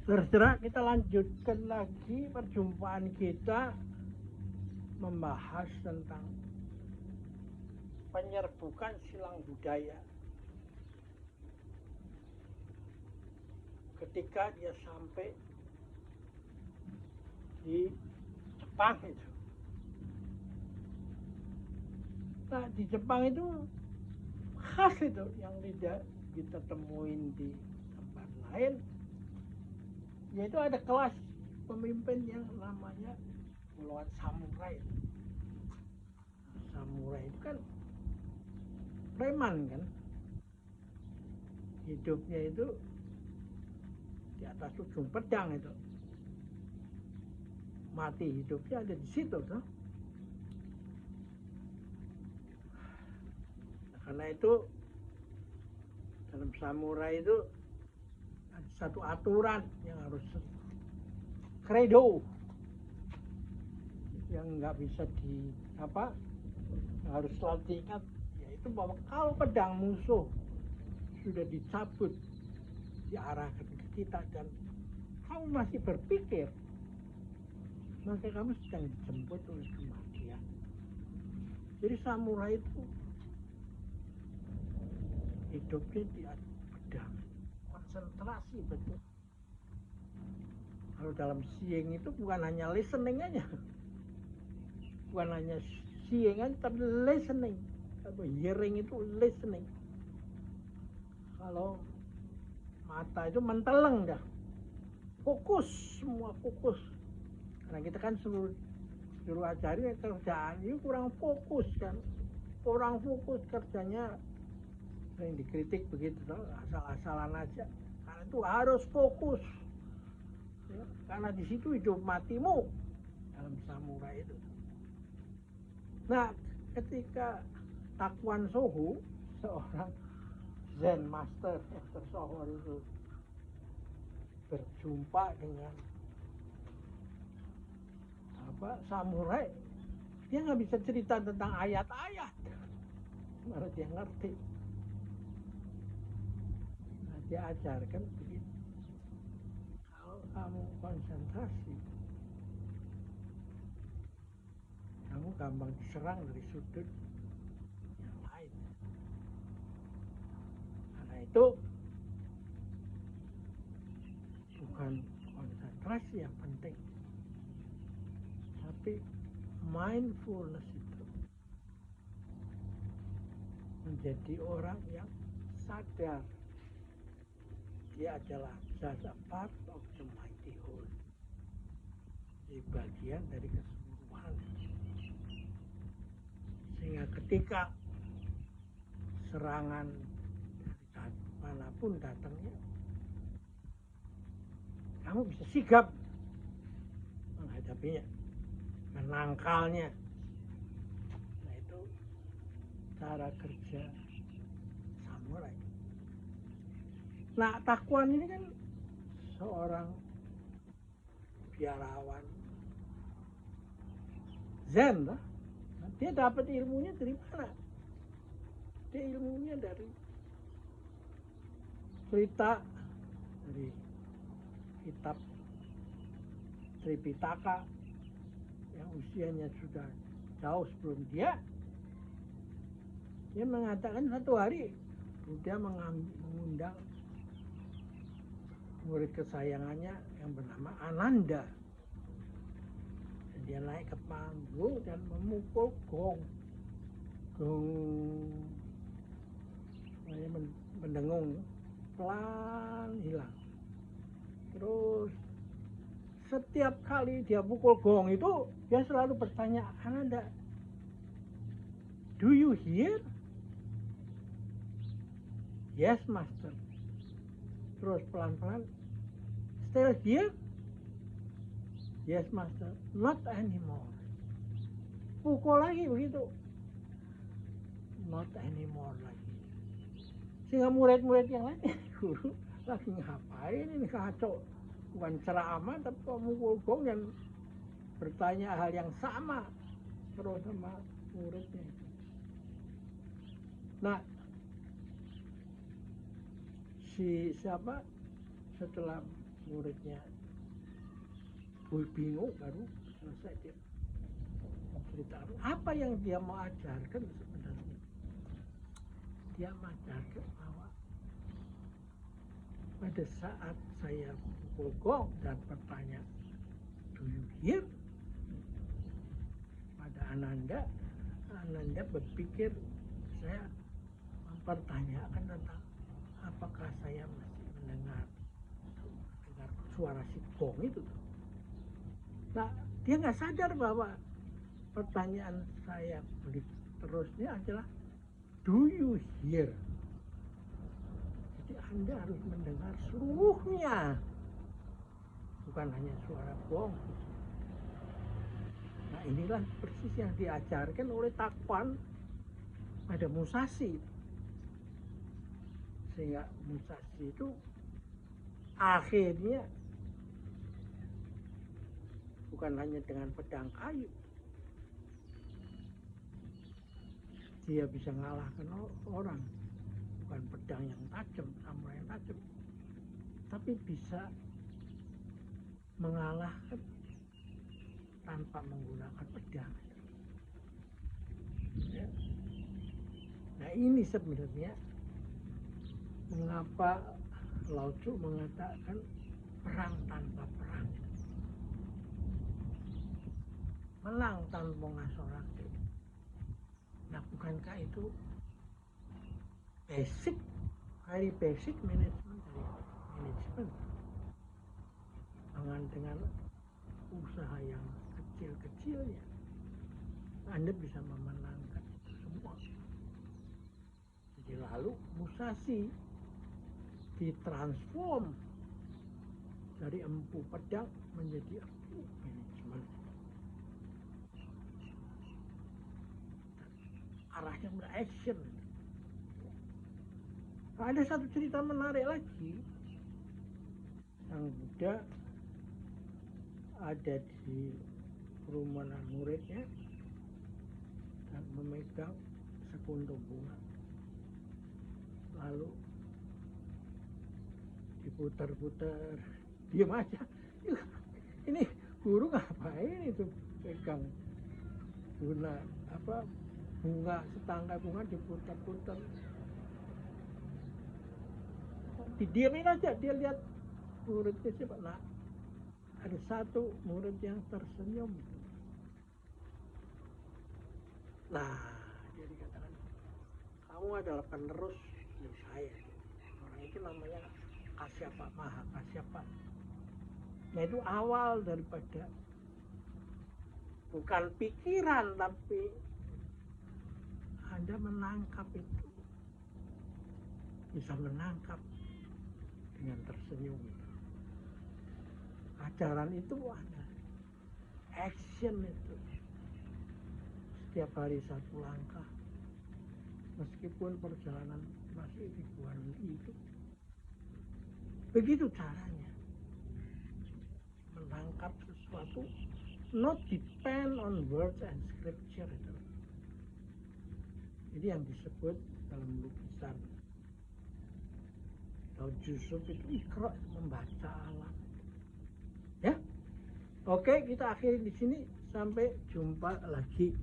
Saudara, kita lanjutkan lagi perjumpaan kita membahas tentang penyerbukan silang budaya. Ketika dia sampai di Jepang itu. Nah, di Jepang itu khas itu yang tidak kita temuin di tempat lain, yaitu ada kelas pemimpin yang namanya golongan samurai. Nah, samurai itu kan preman kan, hidupnya itu di atas ujung pedang itu, mati hidupnya ada di situ tuh. Nah, karena itu dalam samurai itu ada satu aturan yang harus kredo, yang nggak bisa yang harus selalu diingat, yaitu bahwa kalau pedang musuh sudah dicabut diarahkan ke kita dan kamu masih berpikir, maka kamu sedang dijemput oleh kematian. Jadi samurai itu hidupnya di atas pedang, konsentrasi betul. Kalau dalam seeing itu bukan hanya listening aja, bukan hanya seeing aja, tapi listening. Kalau hearing itu listening. Kalau mata itu menteleng dah, fokus, semua fokus. Karena kita kan suruh ajari kerjaan ini kurang fokus kan, orang fokus kerjanya sering dikritik begitu, asal-asalan aja. Karena itu harus fokus, ya, karena di situ hidup matimu dalam samurai itu. Nah, ketika Takuan Sohu, seorang Zen Master Soho itu berjumpa dengan samurai, dia nggak bisa cerita tentang ayat-ayat, karena dia ngerti. Nah, dia ajarkan begitu. Kalau kamu konsentrasi, kamu gampang diserang dari sudut yang lain. Karena itu bukan konsentrasi yang penting, tapi mindfulness itu menjadi orang yang sadar dia adalah just a part of the mighty whole, jadi bagian dari keseluruhan. Sehingga ketika serangan dari manapun datangnya, kamu bisa sigap menghadapinya, menangkalnya. Nah, itu cara kerja samurai. Nah, Takuan ini kan seorang biarawan Zen lah. Nah, dia dapat ilmunya dari mana? Dia ilmunya dari cerita dari kitab Tripitaka yang usianya sudah jauh sebelum dia. Dia mengatakan satu hari Buddha mengundang murid kesayangannya yang bernama Ananda. Dan dia naik ke panggung dan memukul gong. Gong mendengung, pelan hilang. Terus setiap kali dia pukul gong itu, dia selalu bertanya, Ananda, do you hear? Yes, master. Terus pelan-pelan, still here? Yes, master. Not anymore. Pukul lagi begitu. Not anymore lagi. Sehingga murid-murid yang lain, guru lagi ngapain ini kacau? Bukan ceramah, tapi mukul gong dan bertanya hal yang sama terus sama muridnya. Nah, setelah muridnya bingung, baru selesai dia menceritakan apa yang dia mau ajarkan. Sebenarnya dia mengajarkan bahwa pada saat saya pukul gong dan bertanya, do you hear? Pada Ananda berpikir saya mempertanyakan tentang apakah saya masih mendengar suara si gong itu. Nah, dia nggak sadar bahwa pertanyaan saya terusnya adalah do you hear? Jadi Anda harus mendengar seluruhnya, bukan hanya suara gong. Nah, inilah persis yang diajarkan oleh Takwan pada Musashi. Sehingga Musashi itu akhirnya bukan hanya dengan pedang kayu, dia bisa mengalahkan orang, bukan pedang yang tajam, samurai yang tajam, tapi bisa mengalahkan tanpa menggunakan pedang. Ya. Nah, ini sebenarnya mengapa Lao Tzu mengatakan perang tanpa perang, menang tanpa ngasorake. Nah, bukankah itu very basic manajemen dari manajemen? Dengan usaha yang kecil-kecilnya, Anda bisa memenangkan itu semua. Jadi lalu Musashi ditransform dari empu pedang menjadi empu manajemen. Arahnya beraction. Nah, ada satu cerita menarik lagi. Yang Buddha ada di kerumunan muridnya dan memegang sekuntum bunga. Lalu diputar-putar, diam aja. Ini guru ngapain itu pegang bunga setangkai bunga diputar-putar. Didiamin aja, dia lihat muridnya siapa. Nah, ada satu murid yang tersenyum. Nah, dia dikatakan, kamu adalah penerus dari saya. Orang itu namanya Kasyapa, Maha Kasyapa. Nah, itu awal daripada bukan pikiran, tapi Anda menangkap itu. Bisa menangkap dengan tersenyum. Ajaran itu ada, action itu. Setiap hari satu langkah, meskipun perjalanan masih ribuan itu. Begitu caranya menangkap sesuatu, not depend on words and scripture itu. Jadi yang disebut dalam lukisan atau Yusuf itu ikra, membaca alam. Ya, oke, kita akhiri di sini. Sampai jumpa lagi.